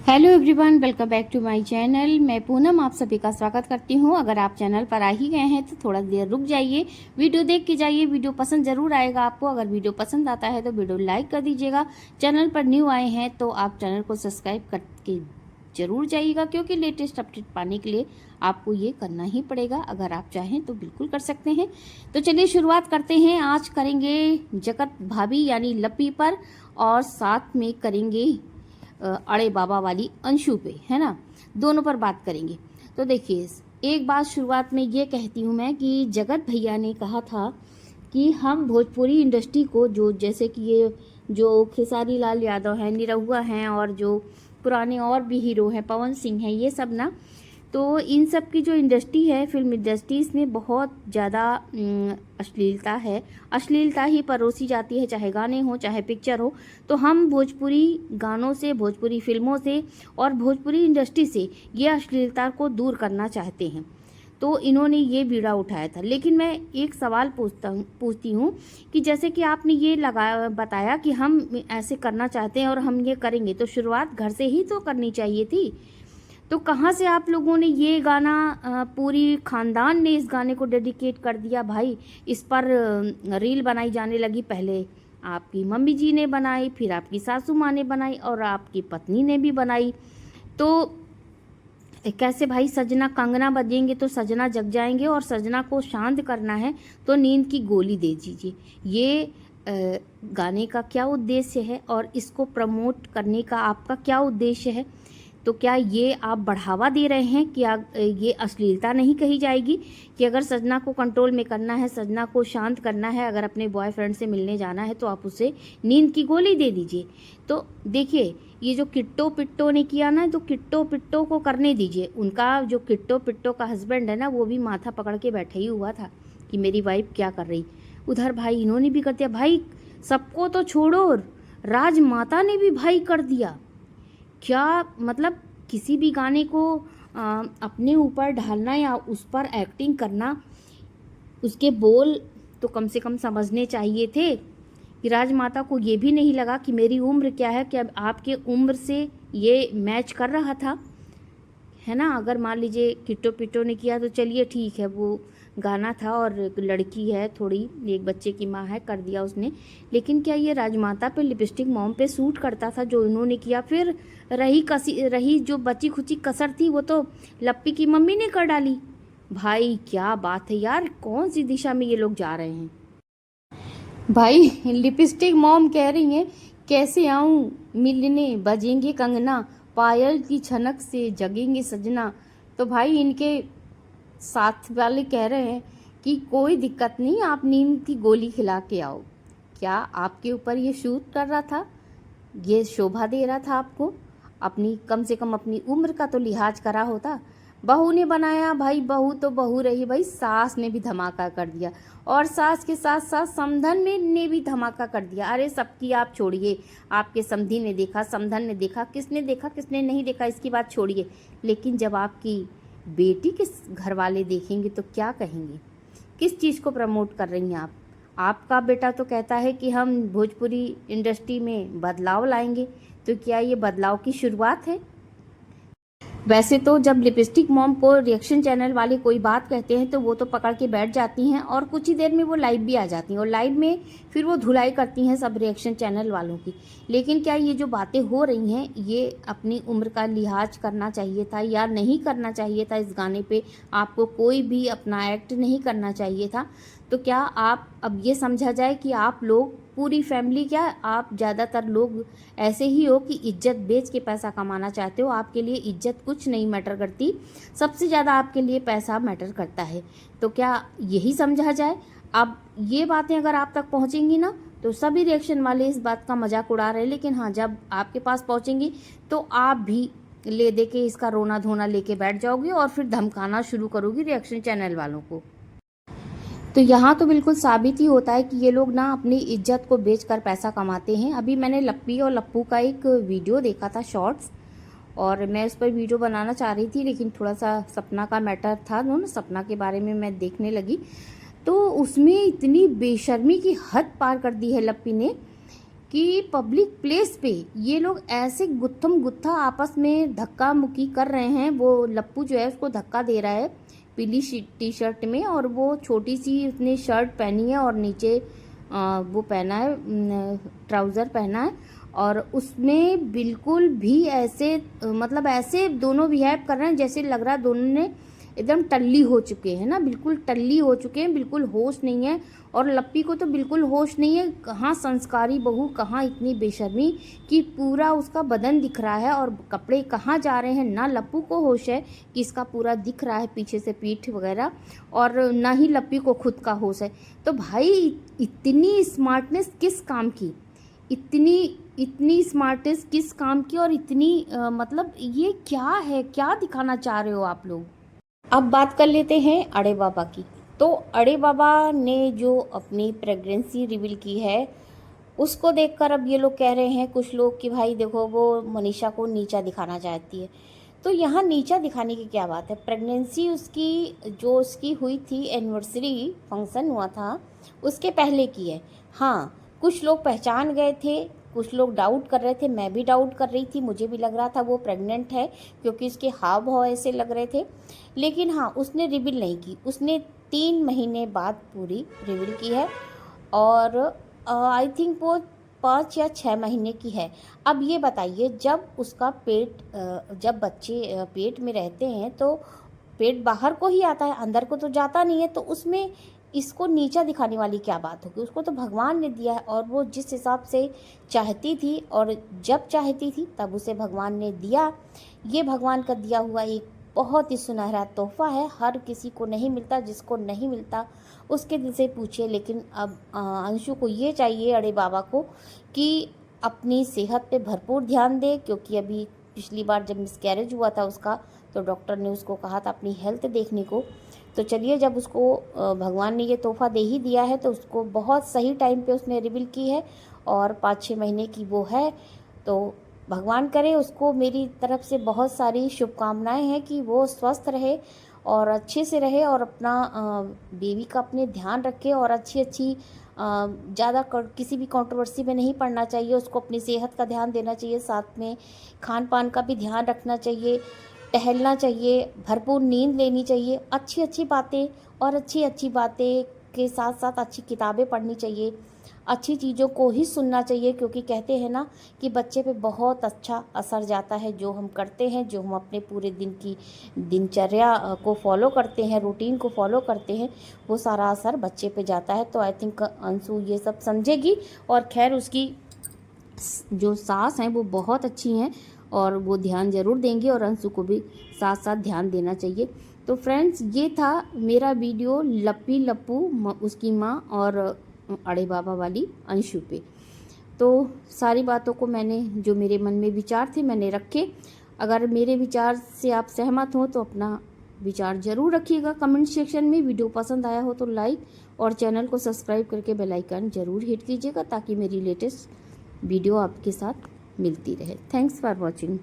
Hello everyone, welcome back to my channel. मैं पूनम आप सभी का स्वागत करती हूं। अगर आप चैनल पर आ ही गए हैं तो थोड़ा देर रुक जाइए, वीडियो देख के जाइए। वीडियो पसंद जरूर आएगा आपको। अगर वीडियो पसंद आता है तो वीडियो लाइक कर दीजिएगा। चैनल पर न्यू आए हैं तो आप चैनल को सब्सक्राइब करके जरूर जाइएगा, क्योंकि लेटेस्ट अपडेट पाने के लिए आपको ये करना ही पड़ेगा। अगर आप चाहें तो बिल्कुल कर सकते हैं। तो चलिए शुरुआत करते हैं। आज करेंगे जगत भाभी यानी लप्पी पर, और साथ में करेंगे अड़े बाबा वाली अंशु पे, है ना। दोनों पर बात करेंगे। तो देखिए, एक बात शुरुआत में ये कहती हूँ मैं कि जगत भैया ने कहा था कि हम भोजपुरी इंडस्ट्री को, जो जैसे कि ये जो खेसारी लाल यादव हैं, निरहुआ हैं, और जो पुराने और भी हीरो हैं, पवन सिंह हैं, ये सब ना, तो इन सब की जो इंडस्ट्री है, फिल्म इंडस्ट्री, इसमें बहुत ज़्यादा अश्लीलता है। अश्लीलता ही परोसी जाती है, चाहे गाने हो चाहे पिक्चर हो। तो हम भोजपुरी गानों से, भोजपुरी फिल्मों से और भोजपुरी इंडस्ट्री से ये अश्लीलता को दूर करना चाहते हैं। तो इन्होंने ये बीड़ा उठाया था। लेकिन मैं एक सवाल पूछती हूँ कि जैसे कि आपने ये बताया कि हम ऐसे करना चाहते हैं और हम ये करेंगे, तो शुरुआत घर से ही तो करनी चाहिए थी। तो कहाँ से आप लोगों ने ये गाना, पूरी खानदान ने इस गाने को डेडिकेट कर दिया भाई। इस पर रील बनाई जाने लगी। पहले आपकी मम्मी जी ने बनाई, फिर आपकी सासू माँ ने बनाई, और आपकी पत्नी ने भी बनाई। तो कैसे भाई, सजना कंगना बजेंगे तो सजना जग जाएंगे, और सजना को शांत करना है तो नींद की गोली दे दीजिए। ये गाने का क्या उद्देश्य है, और इसको प्रमोट करने का आपका क्या उद्देश्य है? तो क्या ये आप बढ़ावा दे रहे हैं? क्या ये अश्लीलता नहीं कही जाएगी कि अगर सजना को कंट्रोल में करना है, सजना को शांत करना है, अगर अपने बॉयफ्रेंड से मिलने जाना है तो आप उसे नींद की गोली दे दीजिए? तो देखिए, ये जो किट्टो पिट्टो ने किया ना, तो किट्टो पिट्टो को करने दीजिए। उनका जो किट्टो पिट्टो का हस्बैंड है ना, वो भी माथा पकड़ के बैठा ही हुआ था कि मेरी वाइफ क्या कर रही। उधर भाई इन्होंने भी कर दिया। भाई सबको तो छोड़ो, राजमाता ने भी भाई कर दिया। क्या मतलब, किसी भी गाने को अपने ऊपर ढालना या उस पर एक्टिंग करना, उसके बोल तो कम से कम समझने चाहिए थे। कि राजमाता को ये भी नहीं लगा कि मेरी उम्र क्या है, क्या आपके उम्र से ये मैच कर रहा था, है ना। अगर मान लीजिए किट्टो पिट्टो ने किया तो चलिए ठीक है, वो गाना था और एक लड़की है, थोड़ी एक बच्चे की माँ है, कर दिया उसने। लेकिन क्या ये राजमाता पे, लिपस्टिक मॉम पे सूट करता था जो इन्होंने किया? फिर रही जो बची खुची कसर थी, वो तो लप्पी की मम्मी ने कर डाली। भाई क्या बात है यार, कौन सी दिशा में ये लोग जा रहे हैं भाई। लिपस्टिक मॉम कह रही हैं कैसे आऊं मिलने, बजेंगे कंगना, पायल की छनक से जगेंगे सजना। तो भाई इनके साथ वाले कह रहे हैं कि कोई दिक्कत नहीं, आप नींद की गोली खिला के आओ। क्या आपके ऊपर ये शूट कर रहा था? ये शोभा दे रहा था आपको? अपनी, कम से कम अपनी उम्र का तो लिहाज करा होता। बहू ने बनाया भाई, बहू तो बहू रही भाई। सास ने भी धमाका कर दिया, और सास के साथ साथ समधन में ने भी धमाका कर दिया। अरे सबकी आप छोड़िए, आपके समधी ने देखा, समधन ने देखा, किसने देखा किसने नहीं देखा इसकी बात छोड़िए। लेकिन जब आपकी बेटी के घर वाले देखेंगे तो क्या कहेंगे? किस चीज़ को प्रमोट कर रही हैं आप? आपका बेटा तो कहता है कि हम भोजपुरी इंडस्ट्री में बदलाव लाएंगे। तो क्या ये बदलाव की शुरुआत है? वैसे तो जब लिपस्टिक मॉम को रिएक्शन चैनल वाले कोई बात कहते हैं तो वो तो पकड़ के बैठ जाती हैं, और कुछ ही देर में वो लाइव भी आ जाती हैं, और लाइव में फिर वो धुलाई करती हैं सब रिएक्शन चैनल वालों की। लेकिन क्या ये जो बातें हो रही हैं, ये अपनी उम्र का लिहाज करना चाहिए था या नहीं करना चाहिए था? इस गाने पे आपको कोई भी अपना एक्ट नहीं करना चाहिए था। तो क्या आप अब ये समझा जाए कि आप लोग पूरी फैमिली, क्या आप ज़्यादातर लोग ऐसे ही हो कि इज्जत बेच के पैसा कमाना चाहते हो? आपके लिए इज्जत कुछ नहीं मैटर करती, सबसे ज़्यादा आपके लिए पैसा मैटर करता है। तो क्या यही समझा जाए? अब ये बातें अगर आप तक पहुँचेंगी ना, तो सभी रिएक्शन वाले इस बात का मजाक उड़ा रहे हैं। लेकिन हाँ, जब आपके पास पहुँचेंगी तो आप भी ले दे के इसका रोना धोना लेके बैठ जाओगी, और फिर धमकाना शुरू करोगी रिएक्शन चैनल वालों को। तो यहाँ तो बिल्कुल साबित ही होता है कि ये लोग ना अपनी इज्जत को बेचकर पैसा कमाते हैं। अभी मैंने लप्पी और लप्पू का एक वीडियो देखा था, शॉर्ट्स, और मैं उस पर वीडियो बनाना चाह रही थी, लेकिन थोड़ा सा सपना का मैटर था, ना सपना के बारे में मैं देखने लगी। तो उसमें इतनी बेशर्मी की हद पार कर दी है लप्पी ने कि पब्लिक प्लेस पे ये लोग ऐसे गुत्थम गुत्था आपस में धक्का मुक्की कर रहे हैं। वो लप्पू जो है उसको धक्का दे रहा है पीली टी शर्ट में, और वो छोटी सी उसने शर्ट पहनी है और नीचे वो पहना है ट्राउज़र पहना है, और उसमें बिल्कुल भी ऐसे मतलब ऐसे दोनों बिहेव कर रहे हैं जैसे लग रहा है दोनों ने एकदम टल्ली हो चुके हैं ना, बिल्कुल टल्ली हो चुके हैं, बिल्कुल होश नहीं है। और लप्पी को तो बिल्कुल होश नहीं है, कहाँ संस्कारी बहू, कहाँ इतनी बेशर्मी कि पूरा उसका बदन दिख रहा है और कपड़े कहाँ जा रहे हैं। ना लप्पू को होश है कि इसका पूरा दिख रहा है पीछे से पीठ वगैरह, और ना ही लप्पी को खुद का होश है। तो भाई इतनी स्मार्टनेस किस काम की, इतनी स्मार्टनेस किस काम की, और इतनी मतलब ये क्या है, क्या दिखाना चाह रहे हो आप लोग। अब बात कर लेते हैं अड़े बाबा की। तो अड़े बाबा ने जो अपनी प्रेगनेंसी रिवील की है उसको देखकर अब ये लोग कह रहे हैं कुछ लोग कि भाई देखो वो मनीषा को नीचा दिखाना चाहती है। तो यहाँ नीचा दिखाने की क्या बात है, प्रेगनेंसी उसकी जो उसकी हुई थी, एनिवर्सरी फंक्शन हुआ था उसके पहले की है। हाँ, कुछ लोग पहचान गए थे, कुछ लोग डाउट कर रहे थे, मैं भी डाउट कर रही थी, मुझे भी लग रहा था वो प्रेग्नेंट है क्योंकि उसके हाव भाव ऐसे लग रहे थे। लेकिन हाँ, उसने रिवील नहीं की, उसने 3 महीने बाद पूरी रिवील की है, और आई थिंक वो 5 या 6 महीने की है। अब ये बताइए, जब उसका पेट जब बच्चे पेट में रहते हैं तो पेट बाहर को ही आता है, अंदर को तो जाता नहीं है, तो उसमें इसको नीचा दिखाने वाली क्या बात होगी। उसको तो भगवान ने दिया है, और वो जिस हिसाब से चाहती थी और जब चाहती थी तब उसे भगवान ने दिया। ये भगवान का दिया हुआ एक बहुत ही सुनहरा तोहफा है, हर किसी को नहीं मिलता, जिसको नहीं मिलता उसके दिल से पूछिए। लेकिन अब अंशु को ये चाहिए, अड़े बाबा को, कि अपनी सेहत पे भरपूर ध्यान दे, क्योंकि अभी पिछली बार जब मिसकैरेज हुआ था उसका तो डॉक्टर ने उसको कहा था अपनी हेल्थ देखने को। तो चलिए, जब उसको भगवान ने ये तोहफा दे ही दिया है तो उसको बहुत सही टाइम पे उसने रिवील की है, और 5-6 महीने की वो है। तो भगवान करे, उसको मेरी तरफ से बहुत सारी शुभकामनाएं हैं कि वो स्वस्थ रहे और अच्छे से रहे, और अपना बेबी का अपने ध्यान रखे, और अच्छी ज़्यादा किसी भी कंट्रोवर्सी में नहीं पड़ना चाहिए। उसको अपनी सेहत का ध्यान देना चाहिए, साथ में खान पान का भी ध्यान रखना चाहिए, टहलना चाहिए, भरपूर नींद लेनी चाहिए, अच्छी बातें, और अच्छी बातें के साथ साथ अच्छी किताबें पढ़नी चाहिए, अच्छी चीज़ों को ही सुनना चाहिए, क्योंकि कहते हैं ना कि बच्चे पे बहुत अच्छा असर जाता है जो हम करते हैं, जो हम अपने पूरे दिन की दिनचर्या को फॉलो करते हैं, रूटीन को फॉलो करते हैं, वो सारा असर बच्चे पे जाता है। तो आई थिंक अंशु ये सब समझेगी, और खैर उसकी जो सास हैं वो बहुत अच्छी हैं और वो ध्यान ज़रूर देंगी, और अंशु को भी साथ साथ ध्यान देना चाहिए। तो फ्रेंड्स, ये था मेरा वीडियो लप्पी लप्पू उसकी माँ और अड़े बाबा वाली अंशु पे। तो सारी बातों को मैंने, जो मेरे मन में विचार थे, मैंने रखे। अगर मेरे विचार से आप सहमत हो तो अपना विचार ज़रूर रखिएगा कमेंट सेक्शन में। वीडियो पसंद आया हो तो लाइक और चैनल को सब्सक्राइब करके बेल आइकन ज़रूर हिट कीजिएगा, ताकि मेरी लेटेस्ट वीडियो आपके साथ मिलती रहे। Thanks for watching.